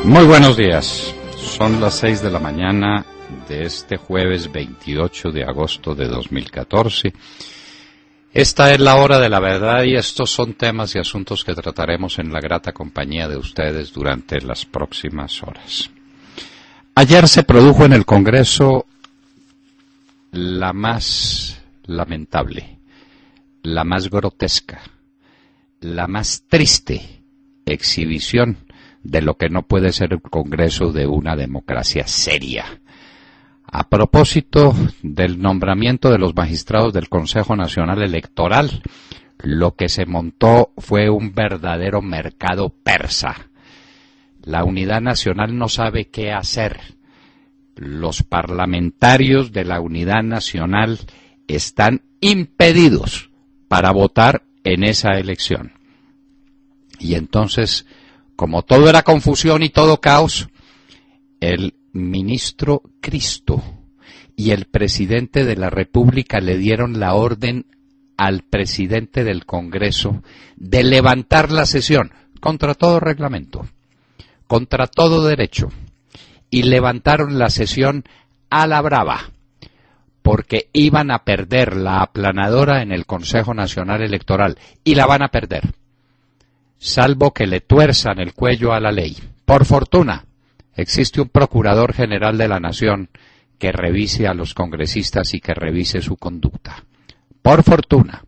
Muy buenos días. Son las 6 de la mañana de este jueves 28 de agosto de 2014. Esta es la hora de la verdad y estos son temas y asuntos que trataremos en la grata compañía de ustedes durante las próximas horas. Ayer se produjo en el Congreso la más lamentable, la más grotesca, la más triste exhibición de lo que no puede ser el Congreso de una democracia seria. A propósito del nombramiento de los magistrados del Consejo Nacional Electoral, lo que se montó fue un verdadero mercado persa. La Unidad Nacional no sabe qué hacer. Los parlamentarios de la Unidad Nacional están impedidos para votar en esa elección. Y entonces, como todo era confusión y todo caos, el ministro Cristo y el presidente de la República le dieron la orden al presidente del Congreso de levantar la sesión contra todo reglamento, contra todo derecho, y levantaron la sesión a la brava, porque iban a perder la aplanadora en el Consejo Nacional Electoral, y la van a perder, salvo que le tuerzan el cuello a la ley. Por fortuna, existe un Procurador General de la Nación que revise a los congresistas y que revise su conducta. Por fortuna.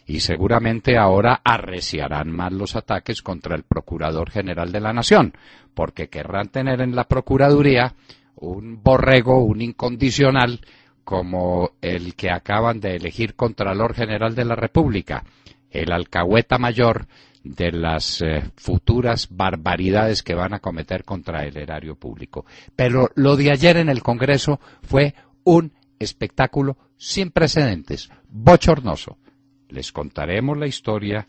Y seguramente ahora arreciarán más los ataques contra el Procurador General de la Nación, porque querrán tener en la Procuraduría un borrego, un incondicional, como el que acaban de elegir Contralor General de la República, el alcahueta mayor de las futuras barbaridades que van a cometer contra el erario público. Pero lo de ayer en el Congreso fue un espectáculo sin precedentes, bochornoso. Les contaremos la historia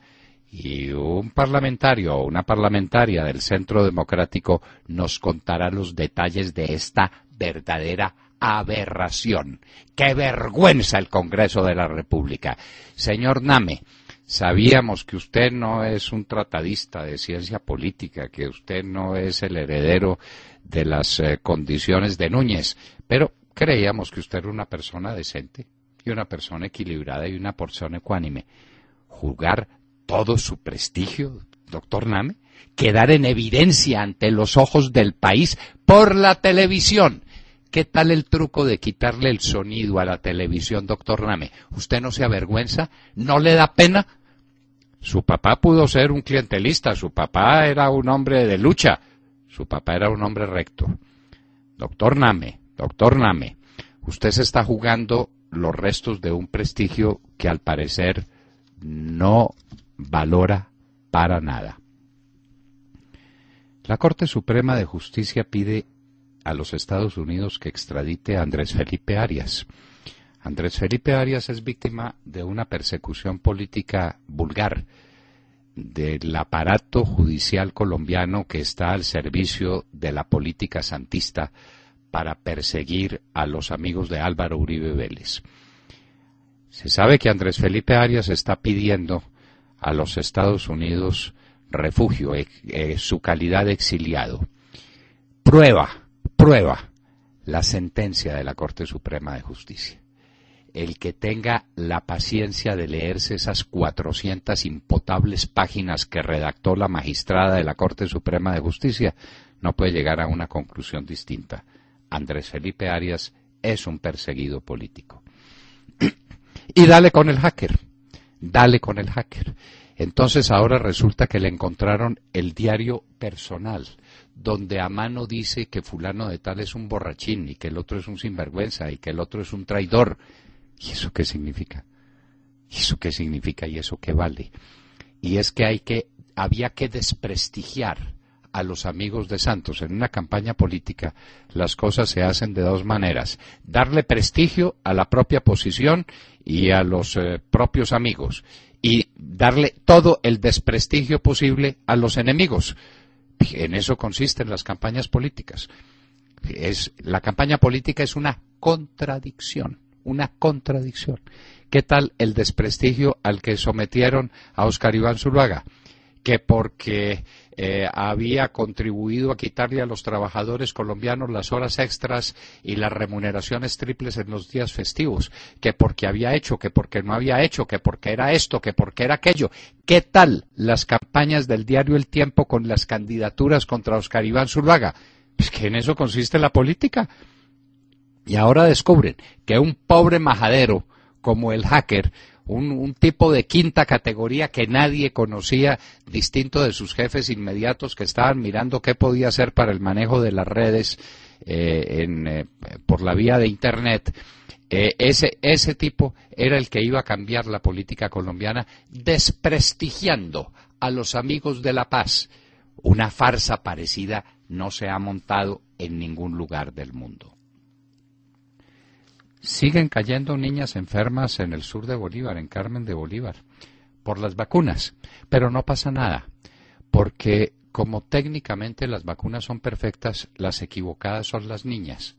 y un parlamentario o una parlamentaria del Centro Democrático nos contará los detalles de esta verdadera aberración. ¡Qué vergüenza el Congreso de la República! Señor Name, sabíamos que usted no es un tratadista de ciencia política, que usted no es el heredero de las condiciones de Núñez, pero creíamos que usted era una persona decente y una persona equilibrada y una persona ecuánime. ¿Jugar todo su prestigio, doctor Name? ¿Quedar en evidencia ante los ojos del país por la televisión? ¿Qué tal el truco de quitarle el sonido a la televisión, doctor Name? ¿Usted no se avergüenza? ¿No le da pena? Su papá pudo ser un clientelista, su papá era un hombre de lucha, su papá era un hombre recto. Doctor Name, usted se está jugando los restos de un prestigio que al parecer no valora para nada. La Corte Suprema de Justicia pide a los Estados Unidos que extradite a Andrés Felipe Arias. Andrés Felipe Arias es víctima de una persecución política vulgar del aparato judicial colombiano que está al servicio de la política santista para perseguir a los amigos de Álvaro Uribe Vélez. Se sabe que Andrés Felipe Arias está pidiendo a los Estados Unidos refugio, su calidad de exiliado. Prueba la sentencia de la Corte Suprema de Justicia. El que tenga la paciencia de leerse esas 400 impotables páginas que redactó la magistrada de la Corte Suprema de Justicia no puede llegar a una conclusión distinta. Andrés Felipe Arias es un perseguido político. Y dale con el hacker. Entonces ahora resulta que le encontraron el diario personal, donde a mano dice que fulano de tal es un borrachín y que el otro es un sinvergüenza y que el otro es un traidor. ¿Y eso qué significa? ¿Y eso qué vale? Y es que había que desprestigiar a los amigos de Santos. En una campaña política las cosas se hacen de dos maneras: darle prestigio a la propia posición y a los propios amigos, y darle todo el desprestigio posible a los enemigos. En eso consisten las campañas políticas. La campaña política es una contradicción. ¿Qué tal el desprestigio al que sometieron a Óscar Iván Zuluaga? Que porque había contribuido a quitarle a los trabajadores colombianos las horas extras y las remuneraciones triples en los días festivos, que porque había hecho, que porque no había hecho, que porque era esto, que porque era aquello. ¿Qué tal las campañas del diario El Tiempo con las candidaturas contra Oscar Iván Zuluaga? Pues que en eso consiste la política. Y ahora descubren que un pobre majadero como el hacker, un tipo de quinta categoría que nadie conocía, distinto de sus jefes inmediatos que estaban mirando qué podía hacer para el manejo de las redes por la vía de Internet, ese tipo era el que iba a cambiar la política colombiana, desprestigiando a los amigos de la paz. Una farsa parecida no se ha montado en ningún lugar del mundo. Siguen cayendo niñas enfermas en el sur de Bolívar, en Carmen de Bolívar, por las vacunas, pero no pasa nada, porque como técnicamente las vacunas son perfectas, las equivocadas son las niñas.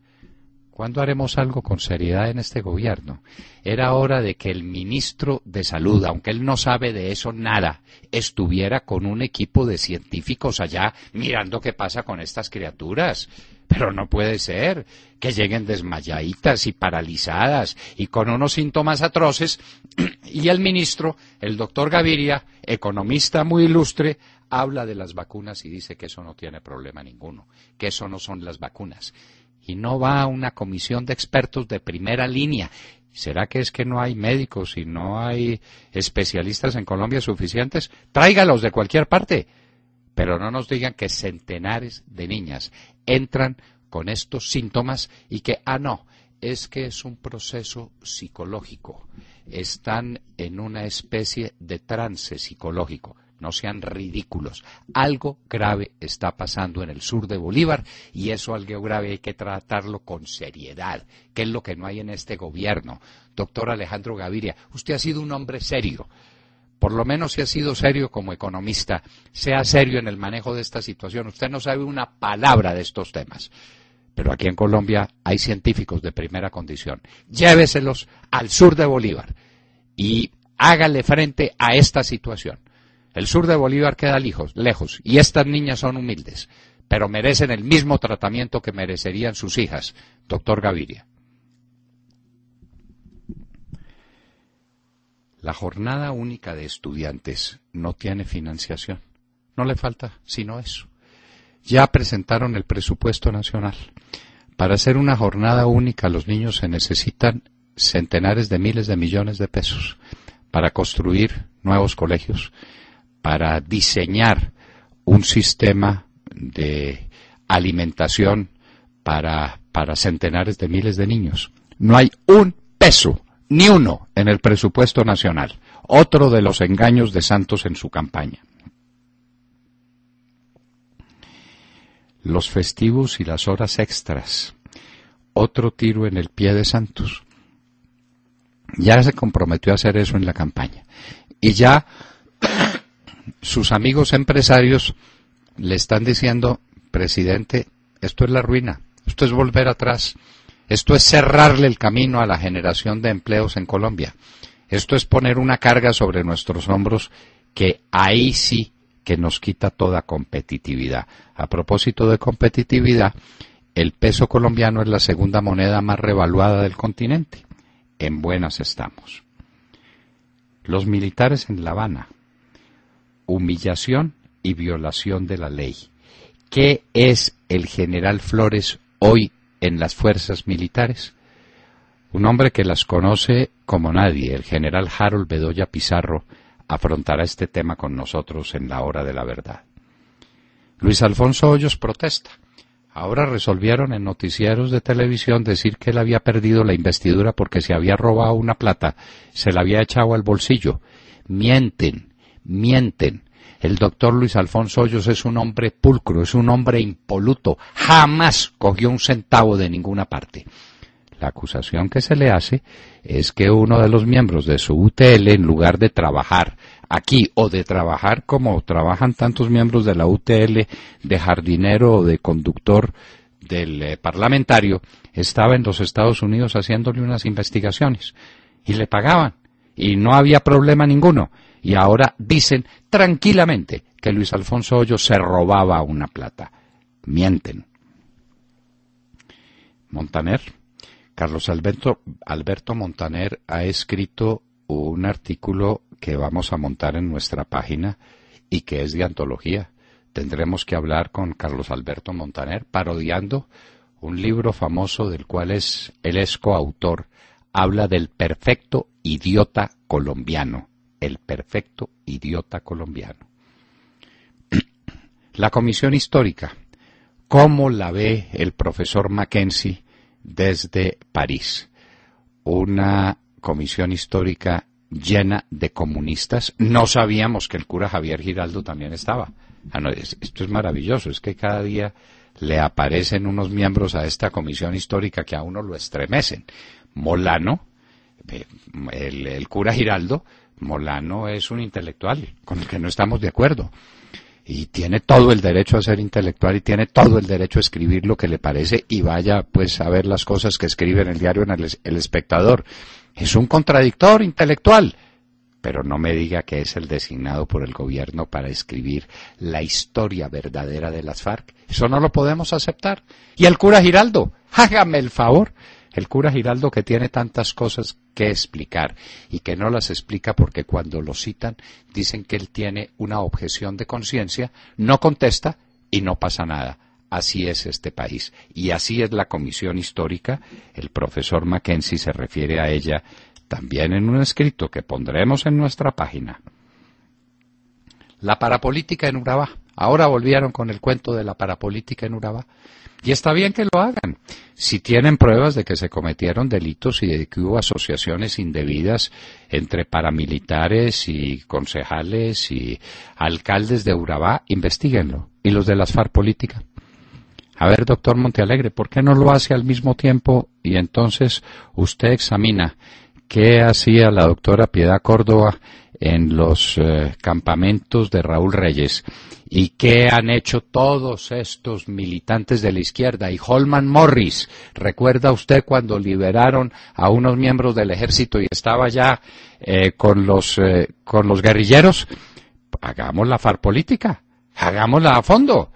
¿Cuándo haremos algo con seriedad en este gobierno? Era hora de que el ministro de Salud, aunque él no sabe de eso nada, estuviera con un equipo de científicos allá mirando qué pasa con estas criaturas. Pero no puede ser que lleguen desmayaditas y paralizadas y con unos síntomas atroces y el ministro, el doctor Gaviria, economista muy ilustre, habla de las vacunas y dice que eso no tiene problema ninguno, que eso no son las vacunas. Y no va a una comisión de expertos de primera línea. ¿Será que es que no hay médicos y no hay especialistas en Colombia suficientes? Tráigalos de cualquier parte. Pero no nos digan que centenares de niñas entran con estos síntomas y que, no, es que es un proceso psicológico. Están en una especie de trance psicológico. No sean ridículos. Algo grave está pasando en el sur de Bolívar y eso algo grave hay que tratarlo con seriedad, que es lo que no hay en este gobierno. Doctor Alejandro Gaviria, usted ha sido un hombre serio. Por lo menos si ha sido serio como economista, sea serio en el manejo de esta situación. Usted no sabe una palabra de estos temas. Pero aquí en Colombia hay científicos de primera condición. Lléveselos al sur de Bolívar y hágale frente a esta situación. El sur de Bolívar queda lejos y estas niñas son humildes, pero merecen el mismo tratamiento que merecerían sus hijas, doctor Gaviria. La jornada única de estudiantes no tiene financiación. No le falta sino eso. Ya presentaron el presupuesto nacional. Para hacer una jornada única los niños se necesitan centenares de miles de millones de pesos para construir nuevos colegios, para diseñar un sistema de alimentación para centenares de miles de niños. No hay un peso, ni uno, en el presupuesto nacional. Otro de los engaños de Santos en su campaña. Los festivos y las horas extras. Otro tiro en el pie de Santos. Ya se comprometió a hacer eso en la campaña. Y ya sus amigos empresarios le están diciendo, presidente, esto es la ruina, esto es volver atrás, esto es cerrarle el camino a la generación de empleos en Colombia, esto es poner una carga sobre nuestros hombros que ahí sí que nos quita toda competitividad. A propósito de competitividad, el peso colombiano es la segunda moneda más revaluada del continente. En buenas estamos. Los militares en La Habana. Humillación y violación de la ley. ¿Qué es el general Flores hoy en las fuerzas militares? Un hombre que las conoce como nadie, el general Harold Bedoya Pizarro, afrontará este tema con nosotros en la hora de la verdad. Luis Alfonso Hoyos protesta. Ahora resolvieron en noticieros de televisión decir que él había perdido la investidura porque se había robado una plata, se la había echado al bolsillo. Mienten. El doctor Luis Alfonso Hoyos es un hombre pulcro, es un hombre impoluto, jamás cogió un centavo de ninguna parte. La acusación que se le hace es que uno de los miembros de su UTL, en lugar de trabajar aquí o de trabajar como trabajan tantos miembros de la UTL, de jardinero o de conductor del parlamentario, estaba en los Estados Unidos haciéndole unas investigaciones y le pagaban y no había problema ninguno. Y ahora dicen tranquilamente que Luis Alfonso Hoyos se robaba una plata. Mienten. Montaner, Carlos Alberto Montaner ha escrito un artículo que vamos a montar en nuestra página y que es de antología. Tendremos que hablar con Carlos Alberto Montaner parodiando un libro famoso del cual él es coautor. Habla del perfecto idiota colombiano. El perfecto idiota colombiano. La comisión histórica. ¿Cómo la ve el profesor Mackenzie desde París? Una comisión histórica llena de comunistas. No sabíamos que el cura Javier Giraldo también estaba. Esto es maravilloso, es que cada día le aparecen unos miembros a esta comisión histórica que a uno lo estremecen. Molano, el cura Giraldo, Molano es un intelectual con el que no estamos de acuerdo. Y tiene todo el derecho a ser intelectual y tiene todo el derecho a escribir lo que le parece y vaya pues a ver las cosas que escribe en el diario El Espectador. Es un contradictor intelectual, pero no me diga que es el designado por el gobierno para escribir la historia verdadera de las FARC. Eso no lo podemos aceptar. Y el cura Giraldo, hágame el favor. El cura Giraldo que tiene tantas cosas que explicar y que no las explica porque cuando lo citan dicen que él tiene una objeción de conciencia, no contesta y no pasa nada. Así es este país y así es la comisión histórica. El profesor Mackenzie se refiere a ella también en un escrito que pondremos en nuestra página. La parapolítica en Urabá. Ahora volvieron con el cuento de la parapolítica en Urabá. Y está bien que lo hagan. Si tienen pruebas de que se cometieron delitos y de que hubo asociaciones indebidas entre paramilitares y concejales y alcaldes de Urabá, investíguenlo. Y los de las FARC política. A ver, doctor Montealegre, ¿por qué no lo hace al mismo tiempo? Y entonces usted examina qué hacía la doctora Piedad Córdoba en los campamentos de Raúl Reyes y qué han hecho todos estos militantes de la izquierda y Holman Morris. ¿Recuerda usted cuando liberaron a unos miembros del ejército y estaba ya con los guerrilleros? Hagamos la FARC política, hagámosla a fondo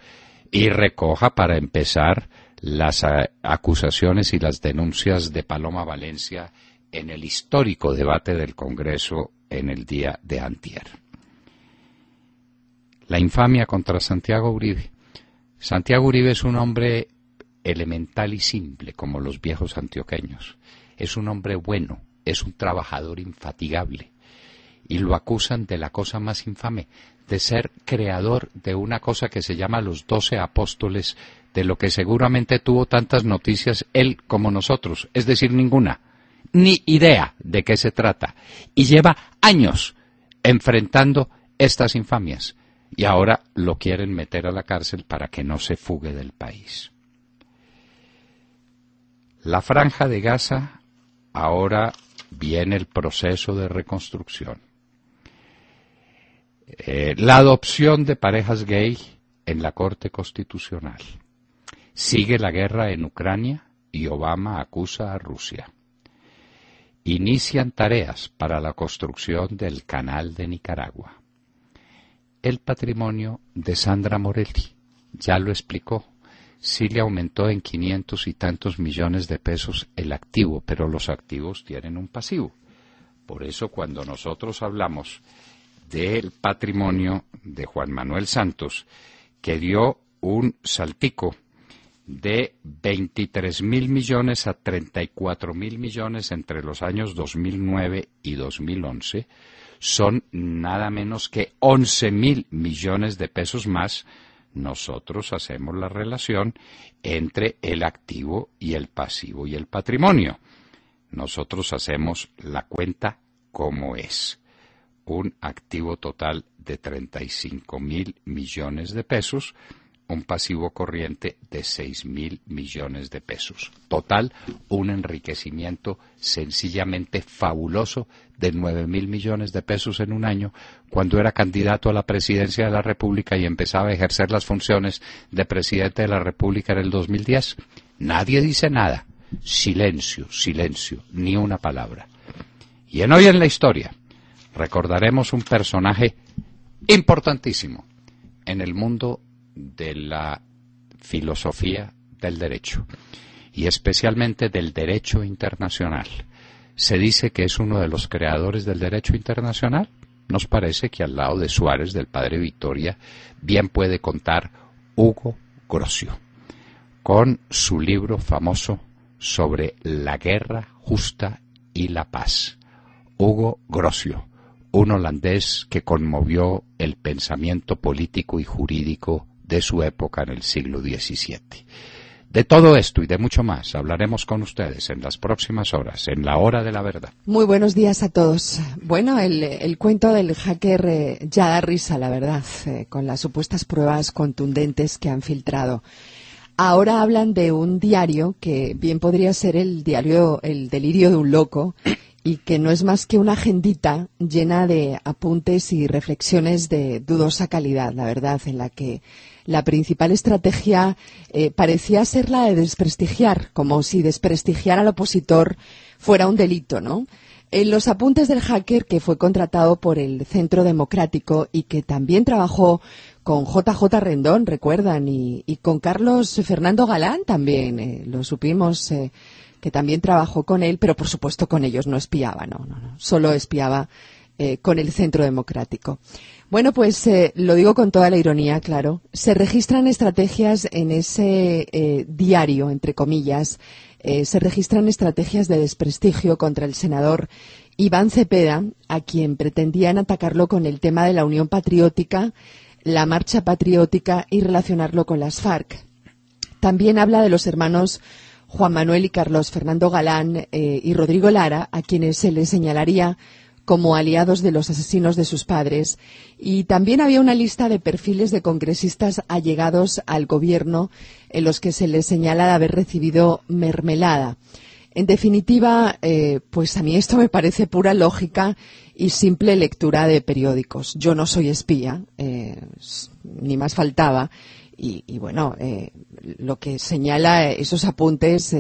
y recoja para empezar las acusaciones y las denuncias de Paloma Valencia en el histórico debate del Congreso en el día de antier. La infamia contra Santiago Uribe. Santiago Uribe es un hombre elemental y simple, como los viejos antioqueños. Es un hombre bueno, es un trabajador infatigable. Y lo acusan de la cosa más infame, de ser creador de una cosa que se llama los 12 apóstoles, de lo que seguramente tuvo tantas noticias él como nosotros, es decir, ninguna. Ni idea de qué se trata. Y lleva años enfrentando estas infamias. Y ahora lo quieren meter a la cárcel para que no se fugue del país. La Franja de Gaza, ahora viene el proceso de reconstrucción. La adopción de parejas gay en la Corte Constitucional. Sigue la guerra en Ucrania y Obama acusa a Rusia. Inician tareas para la construcción del Canal de Nicaragua. El patrimonio de Sandra Morelli, ya lo explicó, sí le aumentó en 500 y tantos millones de pesos el activo, pero los activos tienen un pasivo. Por eso cuando nosotros hablamos del patrimonio de Juan Manuel Santos, que dio un saltico de 23.000 millones a 34.000 millones entre los años 2009 y 2011, son nada menos que 11.000 millones de pesos más. Nosotros hacemos la relación entre el activo y el pasivo y el patrimonio. Nosotros hacemos la cuenta como es. Un activo total de 35.000 millones de pesos, un pasivo corriente de 6.000 millones de pesos. Total, un enriquecimiento sencillamente fabuloso de 9.000 millones de pesos en un año, cuando era candidato a la presidencia de la República y empezaba a ejercer las funciones de presidente de la República en el 2010. Nadie dice nada. Silencio, silencio, ni una palabra. Y en Hoy en la Historia recordaremos un personaje importantísimo, en el mundo de la filosofía del derecho, y especialmente del derecho internacional. Se dice que es uno de los creadores del derecho internacional. Nos parece que al lado de Suárez, del padre Victoria, bien puede contar Hugo Grocio, con su libro famoso sobre la guerra justa y la paz. Hugo Grocio, un holandés que conmovió el pensamiento político y jurídico de su época en el siglo XVII. De todo esto y de mucho más hablaremos con ustedes en las próximas horas, en la hora de la verdad. Muy buenos días a todos. Bueno, el cuento del hacker ya da risa, la verdad, con las supuestas pruebas contundentes que han filtrado. Ahora hablan de un diario que bien podría ser el delirio de un loco, y que no es más que una agendita llena de apuntes y reflexiones de dudosa calidad, la verdad, en la que la principal estrategia parecía ser la de desprestigiar, como si desprestigiar al opositor fuera un delito, ¿no? En los apuntes del hacker, que fue contratado por el Centro Democrático y que también trabajó con JJ Rendón, recuerdan, y con Carlos Fernando Galán también, lo supimos, que también trabajó con él, pero por supuesto con ellos no espiaba, no, solo espiaba con el Centro Democrático. Bueno, pues lo digo con toda la ironía, claro. Se registran estrategias en ese diario, entre comillas, se registran estrategias de desprestigio contra el senador Iván Cepeda, a quien pretendían atacarlo con el tema de la Unión Patriótica, la Marcha Patriótica y relacionarlo con las FARC. También habla de los hermanos Juan Manuel y Carlos Fernando Galán y Rodrigo Lara, a quienes se les señalaría como aliados de los asesinos de sus padres. Y también había una lista de perfiles de congresistas allegados al gobierno en los que se les señala de haber recibido mermelada. En definitiva, pues a mí esto me parece pura lógica y simple lectura de periódicos. Yo no soy espía, ni más faltaba. Y bueno, lo que señala esos apuntes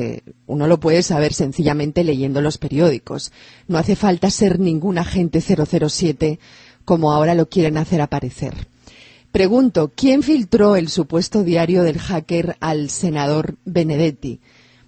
uno lo puede saber sencillamente leyendo los periódicos. No hace falta ser ningún agente 007 como ahora lo quieren hacer aparecer. Pregunto, ¿quién filtró el supuesto diario del hacker al senador Benedetti?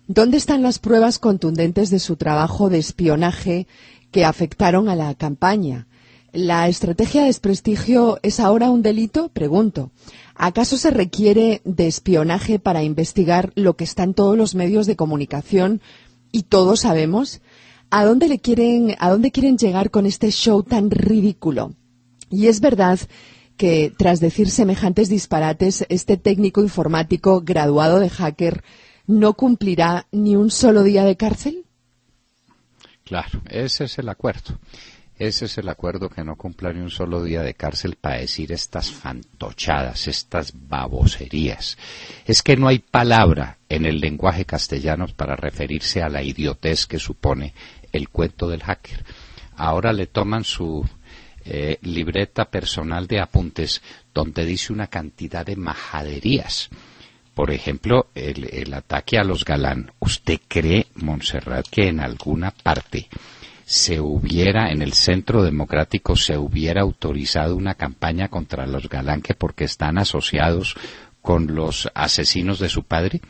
¿Dónde están las pruebas contundentes de su trabajo de espionaje que afectaron a la campaña? ¿La estrategia de desprestigio es ahora un delito? Pregunto. ¿Acaso se requiere de espionaje para investigar lo que está en todos los medios de comunicación y todos sabemos? ¿A dónde quieren llegar con este show tan ridículo? Y es verdad que tras decir semejantes disparates, este técnico informático graduado de hacker no cumplirá ni un solo día de cárcel. Claro, ese es el acuerdo. Ese es el acuerdo, que no cumpla ni un solo día de cárcel para decir estas fantochadas, estas baboserías. Es que no hay palabra en el lenguaje castellano para referirse a la idiotez que supone el cuento del hacker. Ahora le toman su libreta personal de apuntes donde dice una cantidad de majaderías. Por ejemplo, el ataque a los Galán. ¿Usted cree, Montserrat, que en alguna parte en el Centro Democrático se hubiera autorizado una campaña contra los Galán que porque están asociados con los asesinos de su padre?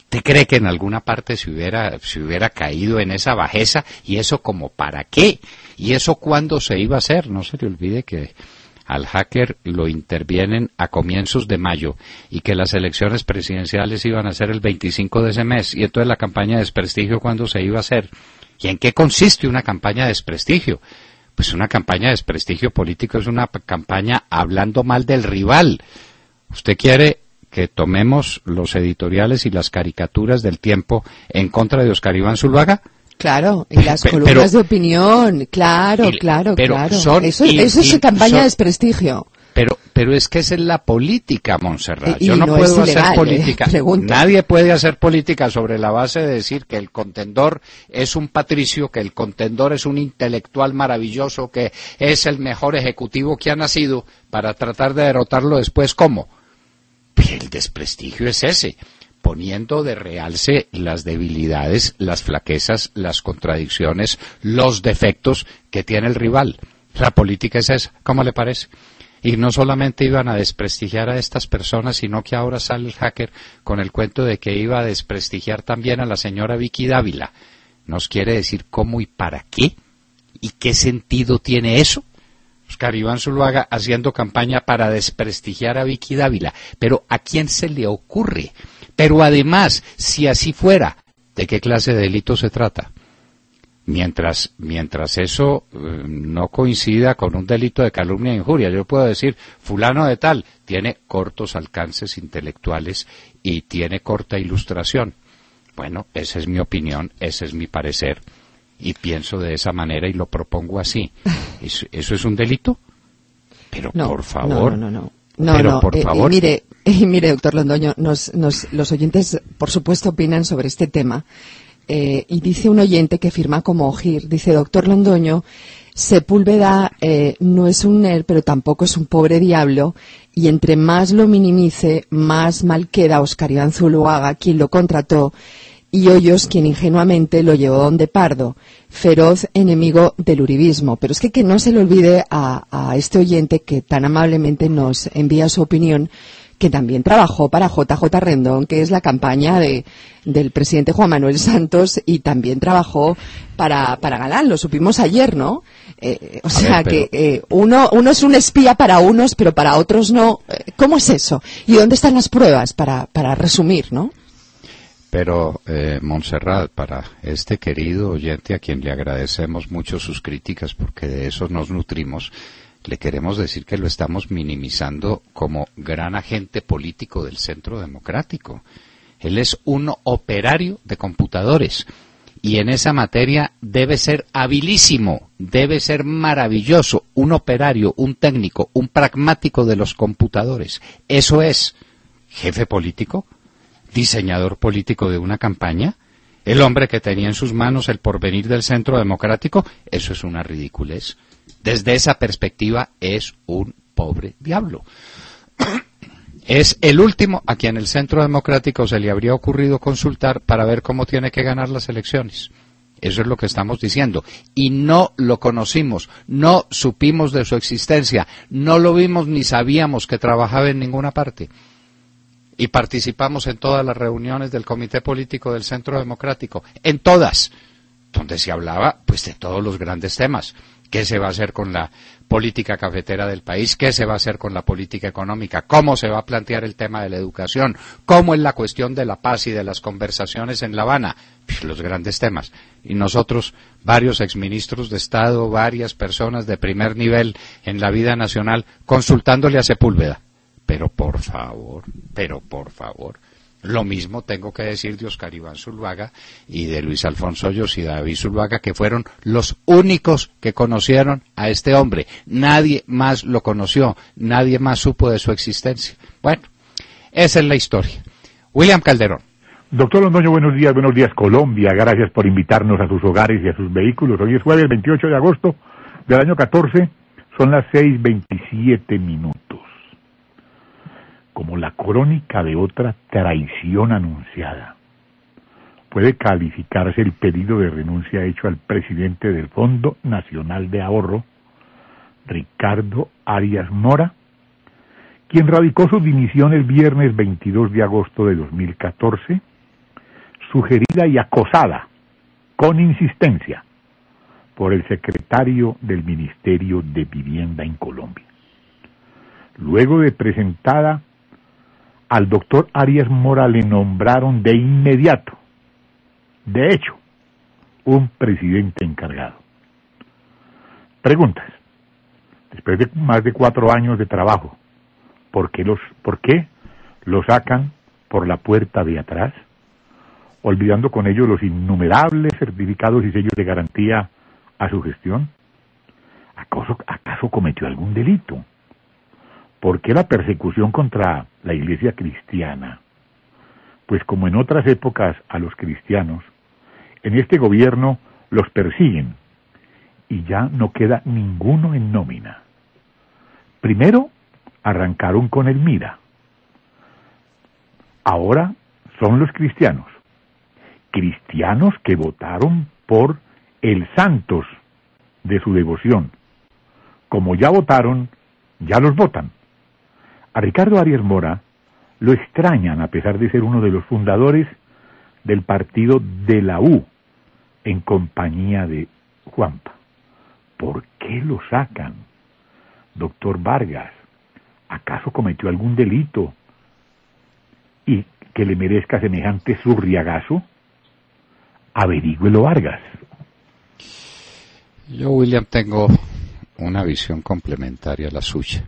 ¿Usted cree que en alguna parte se hubiera caído en esa bajeza? ¿Y eso como para qué? ¿Y eso cuándo se iba a hacer? No se le olvide que al hacker lo intervienen a comienzos de mayo y que las elecciones presidenciales iban a ser el 25 de ese mes. Y entonces la campaña de desprestigio, ¿cuándo se iba a hacer? ¿Y en qué consiste una campaña de desprestigio? Pues una campaña de desprestigio político es una campaña hablando mal del rival. ¿Usted quiere que tomemos los editoriales y las caricaturas del Tiempo en contra de Oscar Iván Zuluaga? Claro, y las columnas de opinión, claro. Eso es campaña de desprestigio. Pero es que esa es la política, Montserrat. Y Yo no puedo es ilegal, hacer política. Pregunto. Nadie puede hacer política sobre la base de decir que el contendor es un patricio, que el contendor es un intelectual maravilloso, que es el mejor ejecutivo que ha nacido, para tratar de derrotarlo después. ¿Cómo? El desprestigio es ese, poniendo de realce las debilidades, las flaquezas, las contradicciones, los defectos que tiene el rival. La política es esa. ¿Cómo le parece? Y no solamente iban a desprestigiar a estas personas, sino que ahora sale el hacker con el cuento de que iba a desprestigiar también a la señora Vicky Dávila. ¿Nos quiere decir cómo y para qué? ¿Y qué sentido tiene eso? Oscar Iván Zuluaga haciendo campaña para desprestigiar a Vicky Dávila. Pero ¿a quién se le ocurre? Pero además, si así fuera, ¿de qué clase de delito se trata? Mientras eso no coincida con un delito de calumnia e injuria, yo puedo decir, fulano de tal tiene cortos alcances intelectuales y tiene corta ilustración. Bueno, esa es mi opinión, ese es mi parecer, y pienso de esa manera y lo propongo así. ¿Eso es un delito? Pero no, por favor. No, por favor. Mire, doctor Londoño, los oyentes, por supuesto, opinan sobre este tema. Y dice un oyente que firma como Ojir, dice, doctor Londoño, Sepúlveda no es un nerd, pero tampoco es un pobre diablo, y entre más lo minimice, más mal queda Oscar Iván Zuluaga, quien lo contrató, y Hoyos, quien ingenuamente lo llevó donde Pardo, feroz enemigo del uribismo. Pero es que no se le olvide a este oyente que tan amablemente nos envía su opinión, que también trabajó para JJ Rendón, que es la campaña del presidente Juan Manuel Santos, y también trabajó para Galán, lo supimos ayer, ¿no? O sea, que uno es un espía para unos, pero para otros no. ¿Cómo es eso? ¿Y dónde están las pruebas para resumir, no? Pero, Montserrat, para este querido oyente a quien le agradecemos mucho sus críticas, porque de eso nos nutrimos, le queremos decir que lo estamos minimizando como gran agente político del Centro Democrático. Él es un operario de computadores y en esa materia debe ser habilísimo, debe ser maravilloso, un operario, un técnico, un pragmático de los computadores. Eso es jefe político, diseñador político de una campaña, el hombre que tenía en sus manos el porvenir del Centro Democrático. Eso es una ridiculez. Desde esa perspectiva es un pobre diablo. Es el último a quien el Centro Democrático se le habría ocurrido consultar para ver cómo tiene que ganar las elecciones. Eso es lo que estamos diciendo. Y no lo conocimos, no supimos de su existencia, no lo vimos ni sabíamos que trabajaba en ninguna parte. Y participamos en todas las reuniones del Comité Político del Centro Democrático, en todas, donde se hablaba pues de todos los grandes temas. ¿Qué se va a hacer con la política cafetera del país? ¿Qué se va a hacer con la política económica? ¿Cómo se va a plantear el tema de la educación? ¿Cómo es la cuestión de la paz y de las conversaciones en La Habana? Pues los grandes temas. Y nosotros, varios exministros de Estado, varias personas de primer nivel en la vida nacional, consultándole a Sepúlveda. Pero por favor. Lo mismo tengo que decir de Oscar Iván Zuluaga y de Luis Alfonso Hoyos y David Zuluaga, que fueron los únicos que conocieron a este hombre. Nadie más lo conoció, nadie más supo de su existencia. Bueno, esa es la historia. William Calderón. Doctor Londoño, buenos días Colombia. Gracias por invitarnos a sus hogares y a sus vehículos. Hoy es jueves 28 de agosto del año 14, son las 6:27. Como la crónica de otra traición anunciada, puede calificarse el pedido de renuncia hecho al presidente del Fondo Nacional de Ahorro, Ricardo Arias Mora, quien radicó su dimisión el viernes 22 de agosto de 2014, sugerida y acosada con insistencia por el secretario del Ministerio de Vivienda en Colombia. Luego de presentada, al doctor Arias Mora le nombraron de inmediato, de hecho, un presidente encargado. Preguntas. Después de más de 4 años de trabajo, ¿por qué lo sacan por la puerta de atrás, olvidando con ello los innumerables certificados y sellos de garantía a su gestión? ¿Acaso cometió algún delito? ¿Por qué la persecución contra la Iglesia cristiana? Pues como en otras épocas a los cristianos, en este gobierno los persiguen y ya no queda ninguno en nómina. Primero arrancaron con el MIRA. Ahora son los cristianos que votaron por el Santos de su devoción, como ya votaron Ya los votan. A Ricardo Arias Mora lo extrañan a pesar de ser uno de los fundadores del partido de la U, en compañía de Juanpa. ¿Por qué lo sacan? Doctor Vargas, ¿acaso cometió algún delito y que le merezca semejante zurriagazo? Averígüelo, Vargas. Yo, William, tengo una visión complementaria a la suya.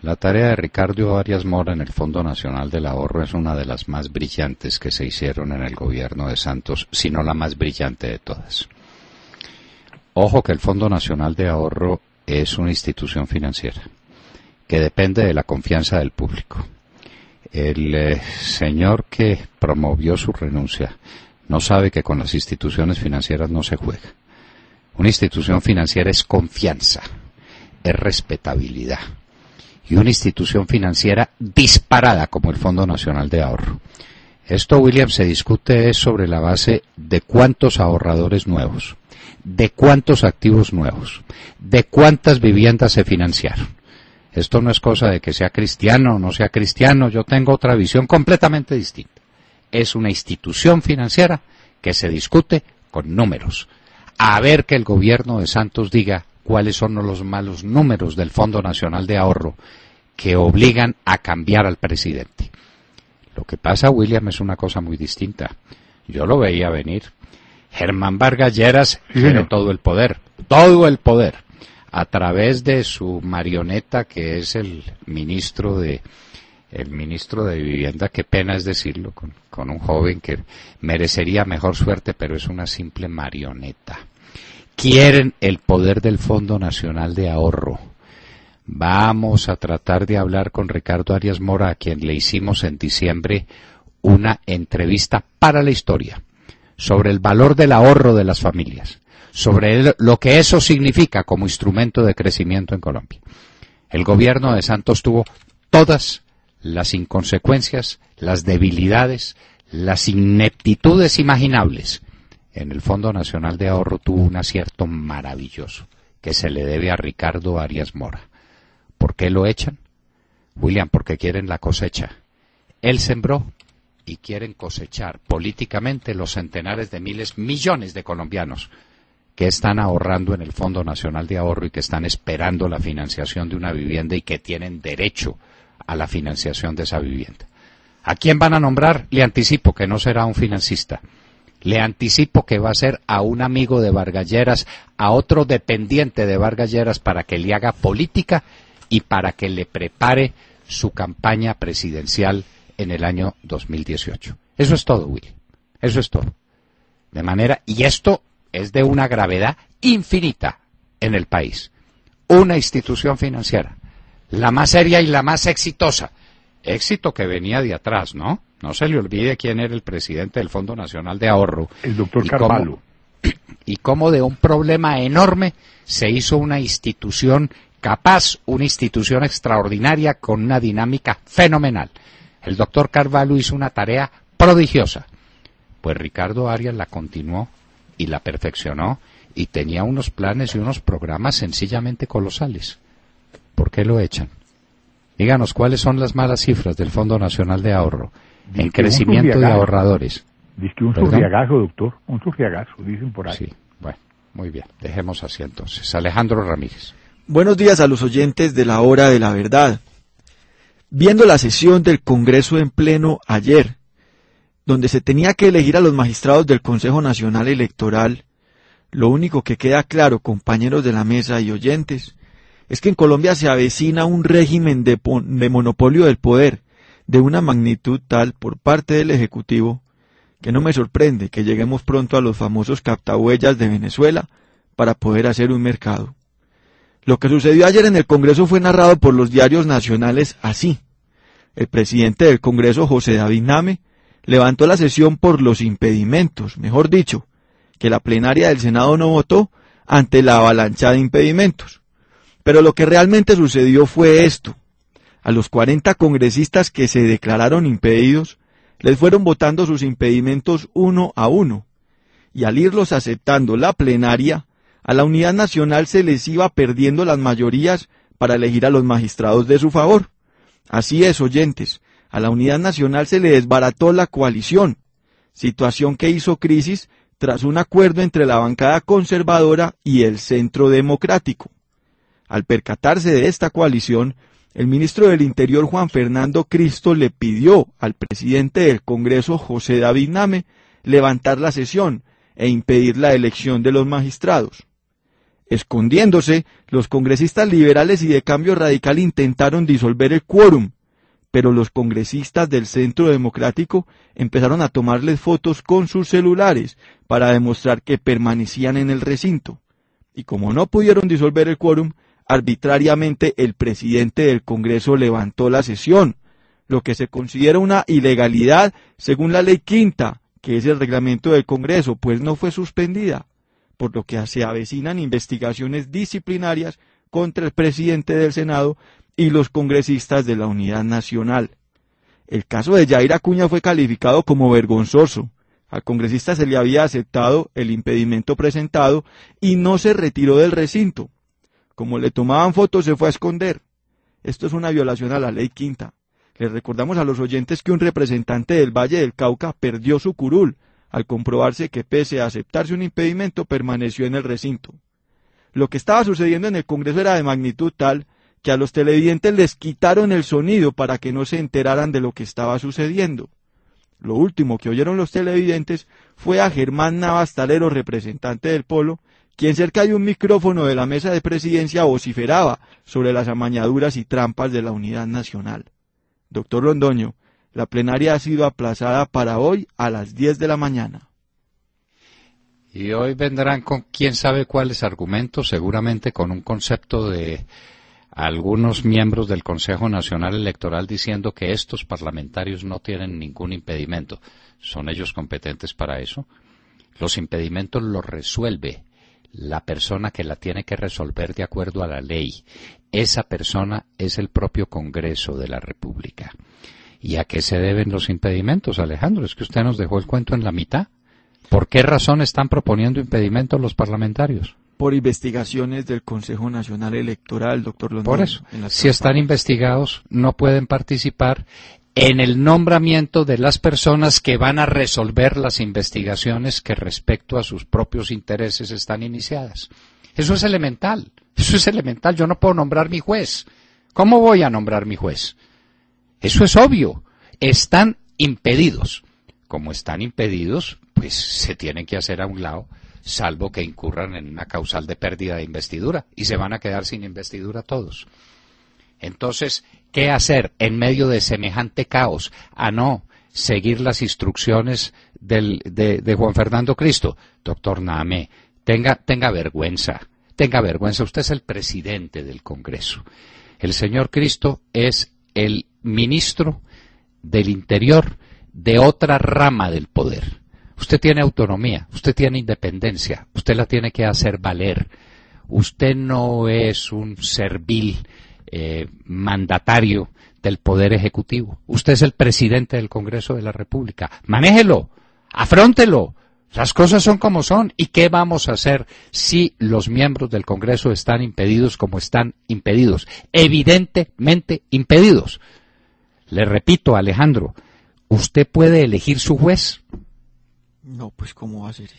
La tarea de Ricardo Arias Mora en el Fondo Nacional del Ahorro es una de las más brillantes que se hicieron en el gobierno de Santos, si no la más brillante de todas. Ojo que el Fondo Nacional de Ahorro es una institución financiera que depende de la confianza del público. El señor que promovió su renuncia no sabe que con las instituciones financieras no se juega. Una institución financiera es confianza, es respetabilidad. Y una institución financiera disparada como el Fondo Nacional de Ahorro. Esto, William, se discute sobre la base de cuántos ahorradores nuevos, de cuántos activos nuevos, de cuántas viviendas se financiaron. Esto no es cosa de que sea cristiano o no sea cristiano, yo tengo otra visión completamente distinta. Es una institución financiera que se discute con números. A ver que el gobierno de Santos diga cuáles son los malos números del Fondo Nacional de Ahorro que obligan a cambiar al presidente. Lo que pasa, William, es una cosa muy distinta. Yo lo veía venir. Germán Vargas Lleras tiene todo el poder, a través de su marioneta, que es el ministro de Vivienda. Qué pena es decirlo, con un joven que merecería mejor suerte, pero es una simple marioneta. Quieren el poder del Fondo Nacional de Ahorro. Vamos a tratar de hablar con Ricardo Arias Mora, a quien le hicimos en diciembre una entrevista para la historia, sobre el valor del ahorro de las familias, sobre lo que eso significa como instrumento de crecimiento en Colombia. El gobierno de Santos tuvo todas las inconsecuencias, las debilidades, las ineptitudes imaginables. En el Fondo Nacional de Ahorro tuvo un acierto maravilloso que se le debe a Ricardo Arias Mora. ¿Por qué lo echan? William, porque quieren la cosecha. Él sembró y quieren cosechar políticamente los centenares de miles, millones de colombianos que están ahorrando en el Fondo Nacional de Ahorro y que están esperando la financiación de una vivienda y que tienen derecho a la financiación de esa vivienda. ¿A quién van a nombrar? Le anticipo que no será un financista. Le anticipo que va a ser a un amigo de Vargas Lleras, a otro dependiente de Vargas Lleras, para que le haga política y para que le prepare su campaña presidencial en el año 2018. Eso es todo, Willy. Eso es todo. Y esto es de una gravedad infinita en el país. Una institución financiera, la más seria y la más exitosa. Éxito que venía de atrás, ¿no? No se le olvide quién era el presidente del Fondo Nacional de Ahorro. El doctor Carvalho. Y cómo de un problema enorme se hizo una institución capaz, una institución extraordinaria con una dinámica fenomenal. El doctor Carvalho hizo una tarea prodigiosa. Pues Ricardo Arias la continuó y la perfeccionó y tenía unos planes y unos programas sencillamente colosales. ¿Por qué lo echan? Díganos cuáles son las malas cifras del Fondo Nacional de Ahorro en crecimiento de ahorradores. Dice que un zurriagazo, doctor, un zurriagazo, dicen por ahí. Sí, bueno, muy bien, dejemos así entonces. Alejandro Ramírez. Buenos días a los oyentes de la Hora de la Verdad. Viendo la sesión del Congreso en pleno ayer, donde se tenía que elegir a los magistrados del Consejo Nacional Electoral, lo único que queda claro, compañeros de la mesa y oyentes, es que en Colombia se avecina un régimen de monopolio del poder de una magnitud tal por parte del Ejecutivo que no me sorprende que lleguemos pronto a los famosos captahuellas de Venezuela para poder hacer un mercado. Lo que sucedió ayer en el Congreso fue narrado por los diarios nacionales así. El presidente del Congreso, José David Name, levantó la sesión por los impedimentos, mejor dicho, que la plenaria del Senado no votó ante la avalancha de impedimentos. Pero lo que realmente sucedió fue esto. A los 40 congresistas que se declararon impedidos, les fueron votando sus impedimentos uno a uno, y al irlos aceptando la plenaria, a la Unidad Nacional se les iba perdiendo las mayorías para elegir a los magistrados de su favor. Así es, oyentes, a la Unidad Nacional se le desbarató la coalición, situación que hizo crisis tras un acuerdo entre la bancada conservadora y el Centro Democrático. Al percatarse de esta coalición, el ministro del Interior Juan Fernando Cristo le pidió al presidente del Congreso José David Name levantar la sesión e impedir la elección de los magistrados. Escondiéndose, los congresistas liberales y de Cambio Radical intentaron disolver el quórum, pero los congresistas del Centro Democrático empezaron a tomarles fotos con sus celulares para demostrar que permanecían en el recinto. Y como no pudieron disolver el quórum, arbitrariamente el presidente del Congreso levantó la sesión, lo que se considera una ilegalidad según la Ley Quinta, que es el reglamento del Congreso, pues no fue suspendida, por lo que se avecinan investigaciones disciplinarias contra el presidente del Senado y los congresistas de la Unidad Nacional. El caso de Yair Acuña fue calificado como vergonzoso. Al congresista se le había aceptado el impedimento presentado y no se retiró del recinto. Como le tomaban fotos, se fue a esconder. Esto es una violación a la Ley Quinta. Les recordamos a los oyentes que un representante del Valle del Cauca perdió su curul al comprobarse que pese a aceptarse un impedimento permaneció en el recinto. Lo que estaba sucediendo en el Congreso era de magnitud tal que a los televidentes les quitaron el sonido para que no se enteraran de lo que estaba sucediendo. Lo último que oyeron los televidentes fue a Germán Navas Talero, representante del Polo, quien cerca de un micrófono de la mesa de presidencia vociferaba sobre las amañaduras y trampas de la Unidad Nacional. Doctor Londoño, la plenaria ha sido aplazada para hoy a las 10 de la mañana. Y hoy vendrán con quién sabe cuáles argumentos, seguramente con un concepto de algunos miembros del Consejo Nacional Electoral diciendo que estos parlamentarios no tienen ningún impedimento. ¿Son ellos competentes para eso? Los impedimentos los resuelve la persona que la tiene que resolver de acuerdo a la ley. Esa persona es el propio Congreso de la República. ¿Y a qué se deben los impedimentos, Alejandro? Es que usted nos dejó el cuento en la mitad. ¿Por qué razón están proponiendo impedimentos los parlamentarios? Por investigaciones del Consejo Nacional Electoral, doctor Londoño. Por eso, si están investigados, no pueden participar en el nombramiento de las personas que van a resolver las investigaciones que respecto a sus propios intereses están iniciadas. Eso es elemental, yo no puedo nombrar mi juez. ¿Cómo voy a nombrar mi juez? Eso es obvio, están impedidos. Como están impedidos, pues se tienen que hacer a un lado, salvo que incurran en una causal de pérdida de investidura, y se van a quedar sin investidura todos. Entonces, ¿qué hacer en medio de semejante caos? No seguir las instrucciones de Juan Fernando Cristo. Doctor Name, tenga vergüenza, usted es el presidente del Congreso. El señor Cristo es el ministro del Interior de otra rama del poder. Usted tiene autonomía, usted tiene independencia, usted la tiene que hacer valer. Usted no es un servil mandatario del Poder Ejecutivo. Usted es el presidente del Congreso de la República. Manéjelo, afróntelo. Las cosas son como son. ¿Y qué vamos a hacer si los miembros del Congreso están impedidos como están impedidos? Evidentemente impedidos. Le repito, Alejandro, ¿usted puede elegir su juez? No, pues ¿cómo va a ser?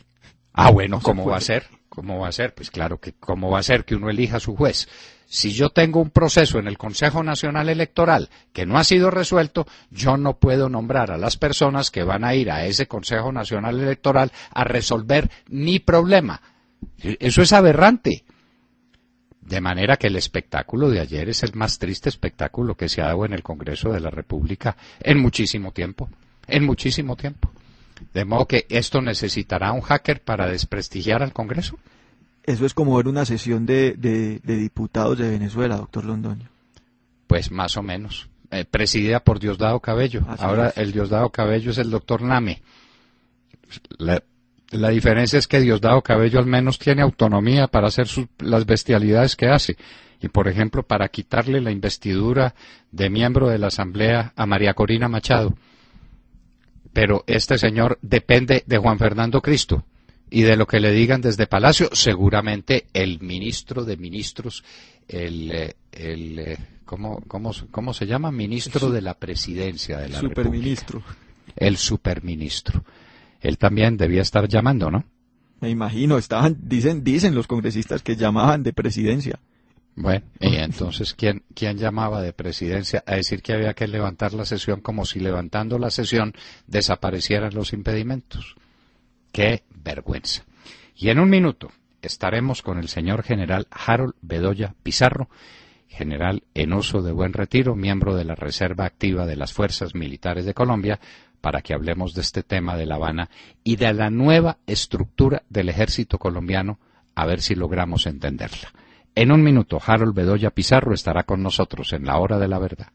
Bueno, ¿cómo va a ser? ¿Cómo va a ser? Pues claro que ¿cómo va a ser que uno elija su juez? Si yo tengo un proceso en el Consejo Nacional Electoral que no ha sido resuelto, yo no puedo nombrar a las personas que van a ir a ese Consejo Nacional Electoral a resolver mi problema. Eso es aberrante. De manera que el espectáculo de ayer es el más triste espectáculo que se ha dado en el Congreso de la República en muchísimo tiempo. De modo que esto necesitará un hacker para desprestigiar al Congreso. Eso es como ver una sesión de diputados de Venezuela, doctor Londoño. Pues más o menos. Presidida por Diosdado Cabello. Así Ahora es. el Diosdado Cabello es el doctor Name. La diferencia es que Diosdado Cabello al menos tiene autonomía para hacer las bestialidades que hace. Y por ejemplo, para quitarle la investidura de miembro de la Asamblea a María Corina Machado. Pero este señor depende de Juan Fernando Cristo. Y de lo que le digan desde Palacio, seguramente el ministro de ministros, ¿cómo se llama? Ministro de la Presidencia de la Superministro. República. El superministro. Él también debía estar llamando, ¿no? Me imagino, dicen los congresistas que llamaban de presidencia. Bueno, y entonces, ¿quién llamaba de presidencia a decir que había que levantar la sesión como si levantando la sesión desaparecieran los impedimentos? ¡Qué vergüenza! Y en un minuto estaremos con el señor general Harold Bedoya Pizarro, general en uso de buen retiro, miembro de la Reserva Activa de las Fuerzas Militares de Colombia, para que hablemos de este tema de La Habana y de la nueva estructura del ejército colombiano, a ver si logramos entenderla. En un minuto, Harold Bedoya Pizarro estará con nosotros en la Hora de la Verdad.